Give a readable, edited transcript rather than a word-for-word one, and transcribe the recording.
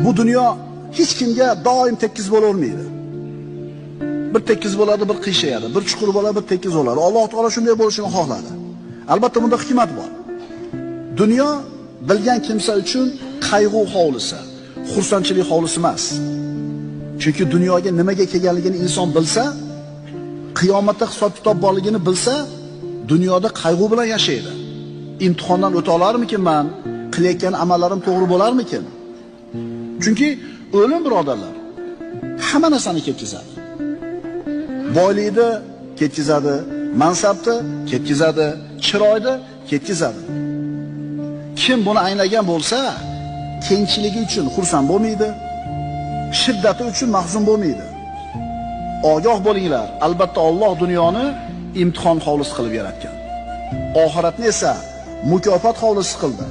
Bu dunyo hech kimga doim tekis bo'lavermaydi. Bir tekis bo'ladi, bir qiyshayadi, bir chuqur bo'ladi, bir tekis bo'ladi. Alloh taolo shunday bo'lishini xohladi. Albatta bunda hikmat bor. Dunyo bilgan kimsa uchun qayg'u hovlisi, xursandchilik hovlisi emas. Chunki dunyoga nimaga kelganligini inson bilsa, qiyomatda hisob-kitob borligini bilsa, dunyoda qayg'u bilan yashaydi. Imtihondan o'ta olarmikinman? Qilayotgan amallarim to'g'ri bo'larmikin? Chunki o'lim, birodarlar, hamma narsani ketkizadi. Boylikni ketkizadi, mansabni ketkizadi, chiroyni ketkizadi. Kim buni anglagan bo'lsa, kengchiligi uchun xursand bo'lmaydi, shiddati uchun mahzun bo'lmaydi. Ogoh bo'linglar, albatta Alloh dunyoni imtihon hovlisi qilib yaratgan. Oxiratni esa mukofot hovlisi qildi.